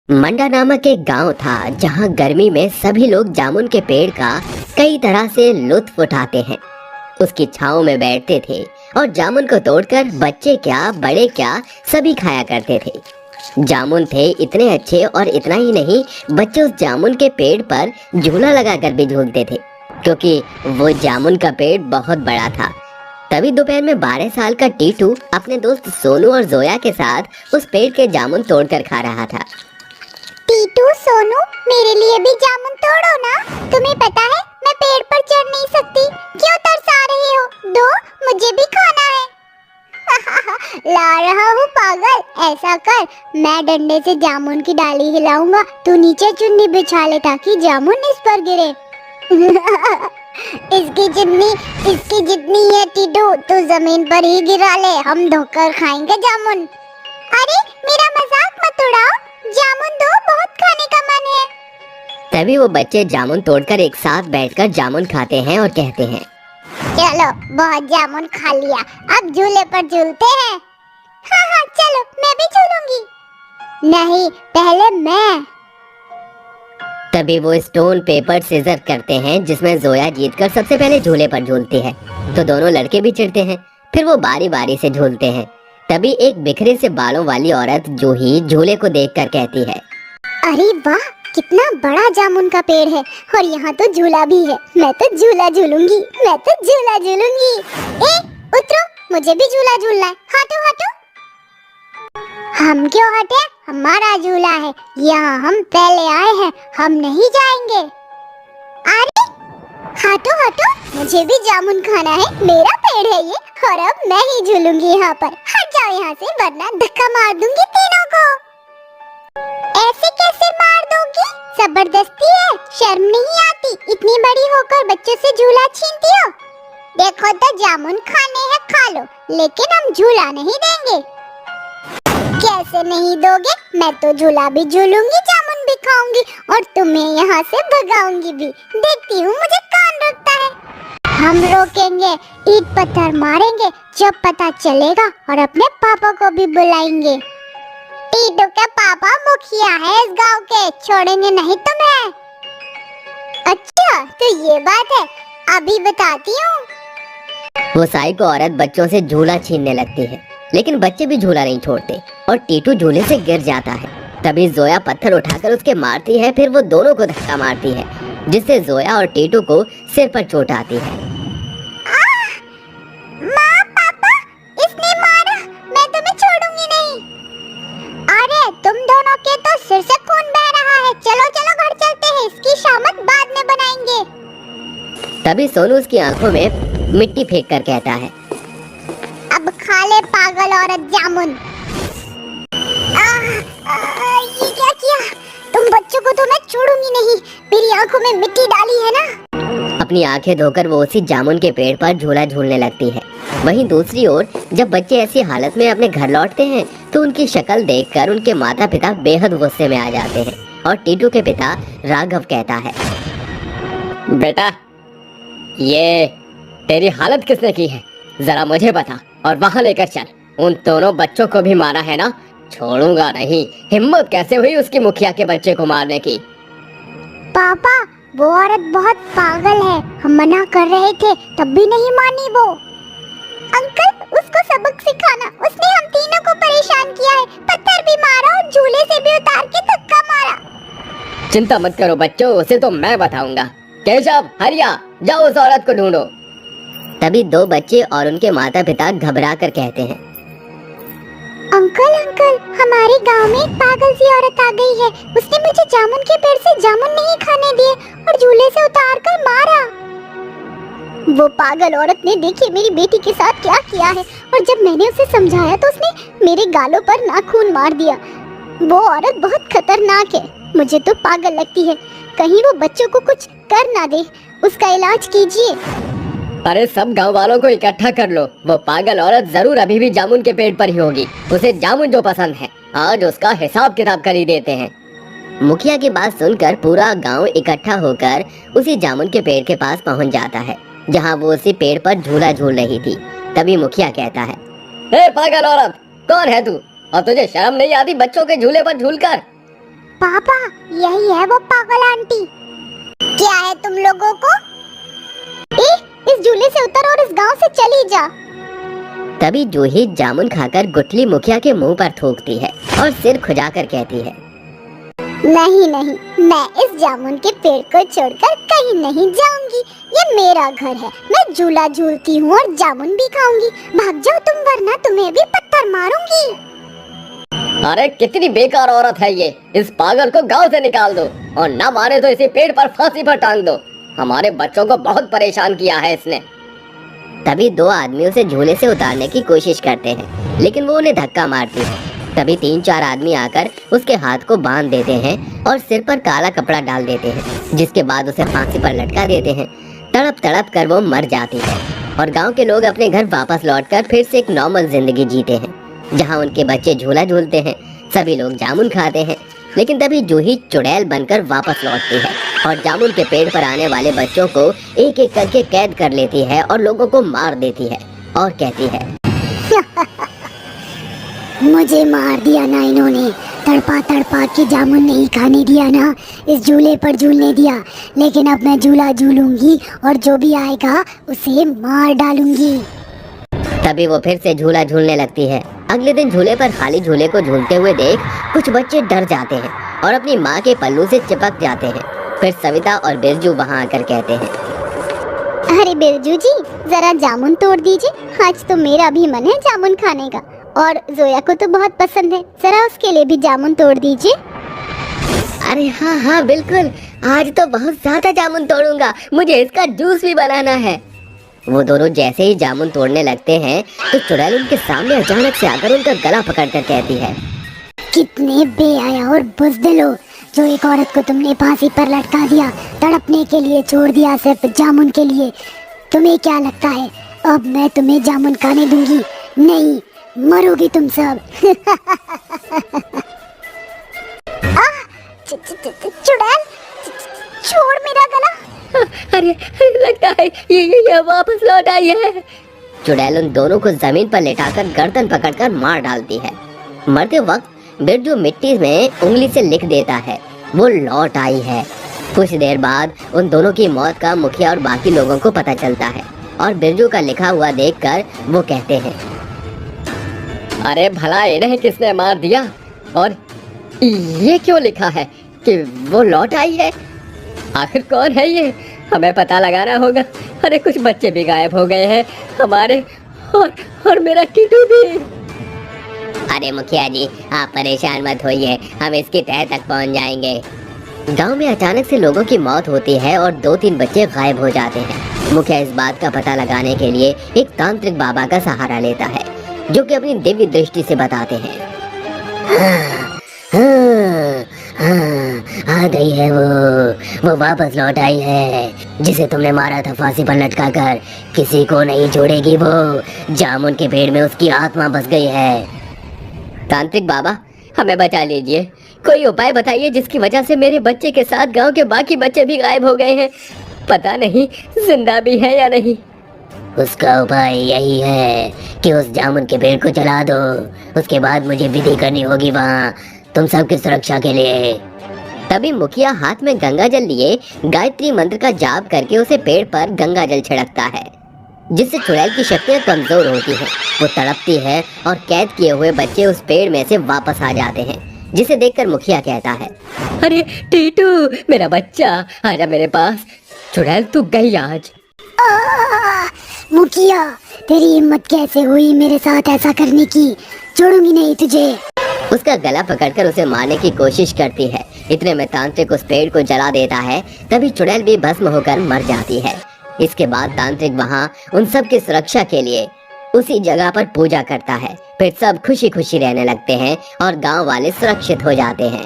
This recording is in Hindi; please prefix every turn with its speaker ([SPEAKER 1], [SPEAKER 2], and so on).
[SPEAKER 1] मंडा नामक एक गांव था जहां गर्मी में सभी लोग जामुन के पेड़ का कई तरह से लुत्फ उठाते हैं। उसकी छांव में बैठते थे और जामुन को तोड़कर बच्चे क्या बड़े क्या सभी खाया करते थे। जामुन थे इतने अच्छे और इतना ही नहीं, बच्चे उस जामुन के पेड़ पर झूला लगाकर भी झूलते थे क्योंकि वो जामुन का पेड़ बहुत बड़ा था। तभी दोपहर में 12 साल का टीटू अपने दोस्त सोनू और जोया के साथ उस पेड़ के जामुन तोड़कर खा रहा था।
[SPEAKER 2] टीटू, सोनू, मेरे लिए भी जामुन तोड़ो ना। तुम्हें पता है मैं पेड़ पर चढ़ नहीं सकती। क्यों तरसा रहे हो? दो, मुझे भी खाना है। ला रहा हूँ पागल। ऐसा कर, मैं डंडे से जामुन की डाली हिलाऊंगा, तू नीचे चुन्नी बिछा ले ताकि जामुन इस पर गिरे। इसकी जितनी है टीटू, तू जमीन पर ही गिरा ले, हम धोकर खाएंगे जामुन। अरे मेरा मजाक मत उड़ाओ, जामुन दो, बहुत खाने का मन है।
[SPEAKER 1] तभी वो बच्चे जामुन तोड़कर एक साथ बैठकर जामुन खाते हैं और कहते हैं,
[SPEAKER 2] चलो बहुत जामुन खा लिया, अब झूले पर झूलते हैं। हाँ, चलो मैं भी झूलूंगी। नहीं, पहले मैं।
[SPEAKER 1] तभी वो स्टोन पेपर सीजर करते हैं जिसमें जोया जीतकर सबसे पहले झूले पर झूलती है तो दोनों लड़के भी चिढ़ते हैं। फिर वो बारी बारी से झूलते हैं। तभी एक बिखरे से बालों वाली औरत जूही झूले को देखकर कहती है,
[SPEAKER 2] अरे वाह, कितना बड़ा जामुन का पेड़ है और यहाँ तो झूला भी है। मैं तो झूला झूलूंगी। ए, उतरो, मुझे भी झूला झूलना है। हटो। हम क्यों हटे? हमारा झूला है, यहाँ हम पहले आए हैं, हम नहीं जाएंगे। अरे हटो, मुझे भी जामुन खाना है, मेरा पेड़ है ये और अब मैं ही झूलूंगी यहाँ पर। हट जाओ यहाँ से वरना धक्का मार दूंगी तीनों को। ऐसे कैसे मार दोगी? जबरदस्ती है, शर्म नहीं आती? इतनी बड़ी होकर बच्चों से झूला छीनती हो। देखो तो जामुन खाने हैं, खा लो, लेकिन हम झूला नहीं देंगे। कैसे नहीं दोगे? मैं तो झूला भी झूलूंगी, जामुन भी खाऊंगी और तुम्हें यहाँ से भगाऊंगी भी। देखती हूँ मुझे कौन रोकता है। हम रोकेंगे, ईंट पत्थर मारेंगे, जब पता चलेगा और अपने पापा को भी बुलाएंगे। टीटू के पापा मुखिया है इस गांव के, छोड़ेंगे नहीं तुम्हें। अच्छा तो ये बात है, अभी बताती हूँ।
[SPEAKER 1] वो साइको औरत बच्चों से झूला छीनने लगती है लेकिन बच्चे भी झूला नहीं छोड़ते और टीटू झूले से गिर जाता है। तभी जोया पत्थर उठाकर उसके मारती है, फिर वो दोनों को धक्का मारती है जिससे जोया और टीटू को सिर पर चोट आती है।
[SPEAKER 2] माँ, पापा, इसने मारा, मैं तुम्हें छोड़ूंगी नहीं। अरे तुम दोनों के तो सिर से खून बह रहा है, चलो घर चलते हैं, इसकी शामत बाद में बनाएंगे।
[SPEAKER 1] तभी सोनू उसकी आंखों में मिट्टी फेंक कर कहता है,
[SPEAKER 2] अब खा ले पागल औरत जामुन। ये क्या किया? तुम बच्चों को तो मैं छोड़ूंगी नहीं, मेरी आंखों में मिट्टी डाली है ना।
[SPEAKER 1] अपनी आंखें धोकर वो उसी जामुन के पेड़ पर झूला झूलने लगती है। वहीं दूसरी ओर जब बच्चे ऐसी हालत में अपने घर लौटते हैं तो उनकी शक्ल देखकर उनके माता पिता बेहद गुस्से में आ जाते हैं और टीटू के पिता राघव कहता है, बेटा ये तेरी हालत किसने की है, जरा मुझे बता और वहाँ लेकर चल। उन दोनों बच्चों को भी मारा है ना? छोड़ूंगा नहीं। हिम्मत कैसे हुई उसकी मुखिया के बच्चे को मारने की?
[SPEAKER 2] पापा, वो औरत बहुत पागल है, हम मना कर रहे थे तब भी नहीं मानी वो। अंकल, उसको सबक सिखाना, उसने हम तीनों को परेशान किया है, पत्थर भी मारा और झूले से भी उतार के धक्का मारा।
[SPEAKER 1] चिंता मत करो बच्चों, उसे तो मैं बताऊंगा। केशव, हरिया, जाओ उस औरत को ढूंढो। तभी दो बच्चे और उनके माता पिता घबरा कर कहते हैं,
[SPEAKER 2] अंकल, हमारे गांव में एक पागल सी औरत आ गई है, उसने मुझे जामुन के पेड़ से जामुन नहीं खाने दिए और झूले से उतार कर मारा। वो पागल औरत ने देखिए मेरी बेटी के साथ क्या किया है और जब मैंने उसे समझाया तो उसने मेरे गालों पर नाखून मार दिया। वो औरत बहुत खतरनाक है, मुझे तो पागल लगती है, कहीं वो बच्चों को कुछ कर ना दे, उसका इलाज कीजिए।
[SPEAKER 1] अरे सब गांव वालों को इकट्ठा कर लो, वो पागल औरत जरूर अभी भी जामुन के पेड़ पर ही होगी, उसे जामुन जो पसंद है, आज उसका हिसाब किताब कर ही देते हैं। मुखिया की बात सुनकर पूरा गांव इकट्ठा होकर उसी जामुन के पेड़ के पास पहुंच जाता है जहां वो उसी पेड़ पर झूला झूल रही थी। तभी मुखिया कहता है, हे पागल औरत, कौन है तू और तुझे शर्म नहीं आती बच्चों के झूले पर झूलकर?
[SPEAKER 2] पापा, यही है वो पागल आंटी। क्या है तुम लोगों को? इस झूले से उतर और इस गांव से चली जा।
[SPEAKER 1] तभी जूही जामुन खाकर गुठली मुखिया के मुंह पर थूकती है और सिर खुजाकर कहती है,
[SPEAKER 2] नहीं नहीं, मैं इस जामुन के पेड़ को छोड़कर कहीं नहीं जाऊंगी। ये मेरा घर है, मैं झूला झूलती हूँ और जामुन भी खाऊंगी। भाग जाओ तुम, वरना तुम्हें भी पत्थर मारूंगी।
[SPEAKER 1] अरे कितनी बेकार औरत है ये, इस पागल को गांव से निकाल दो और ना माने तो इसे पेड़ पर फांसी पर टांग दो। हमारे बच्चों को बहुत परेशान किया है इसने। तभी दो आदमी उसे झूले से उतारने की कोशिश करते हैं, लेकिन वो उन्हें धक्का मारती है। तभी 3-4 आदमी आकर उसके हाथ को बांध देते हैं और सिर पर काला कपड़ा डाल देते हैं, जिसके बाद उसे फांसी पर लटका देते हैं। तड़प तड़प कर वो मर जाती है और गांव के लोग अपने घर वापस लौटकर फिर से एक नॉर्मल जिंदगी जीते हैं, जहां उनके बच्चे झूला झूलते हैं, सभी लोग जामुन खाते हैं। लेकिन तभी जूही चुड़ैल बनकर वापस लौटती है और जामुन के पेड़ पर आने वाले बच्चों को एक एक करके कैद कर लेती है और लोगों को मार देती है और कहती है,
[SPEAKER 2] मुझे मार दिया ना इन्होंने, तड़पा तड़पा के जामुन नहीं खाने दिया ना, इस झूले पर झूलने दिया। लेकिन अब मैं झूला झूलूंगी और जो भी आएगा उसे मार डालूंगी।
[SPEAKER 1] तभी वो फिर से झूला झूलने लगती है। अगले दिन झूले पर खाली झूले को झूलते हुए देख कुछ बच्चे डर जाते हैं और अपनी माँ के पल्लू से चिपक जाते हैं। फिर सविता और बिरजू वहाँ आकर कहते हैं,
[SPEAKER 2] अरे बिरजू जी, जरा जामुन तोड़ दीजिए, आज तो मेरा भी मन है जामुन खाने का, और जोया को तो बहुत पसंद है, जरा उसके लिए भी जामुन तोड़ दीजिए।
[SPEAKER 1] अरे हाँ हाँ बिल्कुल, आज तो बहुत ज्यादा जामुन तोड़ूंगा, मुझे इसका जूस भी बनाना है। वो दोनों जैसे ही जामुन तोड़ने लगते हैं तो चुड़ैल उनके सामने अचानक से आकर उनका गला पकड़कर कहती है,
[SPEAKER 2] कितने बेहया और बुज़दिल हो, जो एक औरत को तुमने फांसी पर लटका दिया, तड़पने के लिए छोड़ दिया सिर्फ जामुन के लिए। तुम्हें क्या लगता है अब मैं तुम्हें जामुन खाने दूंगी? नहीं, मरोगी तुम सब। चुड़ैल, छोड़ मेरा गला।
[SPEAKER 1] अरे लगता है ये वापस लौट आई है। चुड़ैल उन दोनों को जमीन पर लेटाकर गर्दन पकड़कर मार डालती है। मरते वक्त बिरजू मिट्टी में उंगली से लिख देता है, वो लौट आई है। कुछ देर बाद उन दोनों की मौत का मुखिया और बाकी लोगों को पता चलता है और बिरजू का लिखा हुआ देखकर वो कहते हैं, अरे भला इन्हें किसने मार दिया और ये क्यों लिखा है कि वो लौट आई है? आखिर कौन है ये, हमें पता लगाना होगा। अरे कुछ बच्चे भी गायब हो गए हैं हमारे, और मेरा कीटू भी। अरे मुखिया जी, आप परेशान मत होइए, हम इसकी तह तक पहुंच जाएंगे। गांव में अचानक से लोगों की मौत होती है और 2-3 बच्चे गायब हो जाते हैं। मुखिया इस बात का पता लगाने के लिए एक तांत्रिक बाबा का सहारा लेता है, जो कि अपनी दिव्य दृष्टि से बताते हैं, आ गई है वो वापस लौट आई है, जिसे तुमने मारा था फांसी पर लटका कर, किसी को नहीं छोड़ेगी वो, जामुन के पेड़ में उसकी आत्मा बस गई है। तांत्रिक बाबा, हमें बचा लीजिए, कोई उपाय बताइए जिसकी वजह से मेरे बच्चे के साथ गांव के बाकी बच्चे भी गायब हो गए हैं, पता नहीं जिंदा भी है या नहीं। उसका उपाय यही है कि उस जामुन के पेड़ को जला दो, उसके बाद मुझे विधि करनी होगी वहाँ तुम सबकी सुरक्षा के लिए। तभी मुखिया हाथ में गंगा जल लिए गायत्री मंत्र का जाप करके उसे पेड़ पर गंगा जल छिड़कता है, जिससे चुड़ैल की शक्तियां कमजोर होती हैं। वो तड़पती है और कैद किए हुए बच्चे उस पेड़ में से वापस आ जाते हैं, जिसे देखकर मुखिया कहता है, अरे टीटू मेरा बच्चा, आजा मेरे पास, चुड़ैल तू गई आज।
[SPEAKER 2] मुखिया, तेरी हिम्मत कैसे हुई मेरे साथ ऐसा करने की, छोड़ूंगी नहीं तुझे।
[SPEAKER 1] उसका गला पकड़कर उसे मारने की कोशिश करती है। इतने में तांत्रिक उस पेड़ को जला देता है, तभी चुड़ैल भी भस्म होकर मर जाती है। इसके बाद तांत्रिक वहाँ उन सब की सुरक्षा के लिए उसी जगह पर पूजा करता है। फिर सब खुशी खुशी रहने लगते हैं और गांव वाले सुरक्षित हो जाते हैं।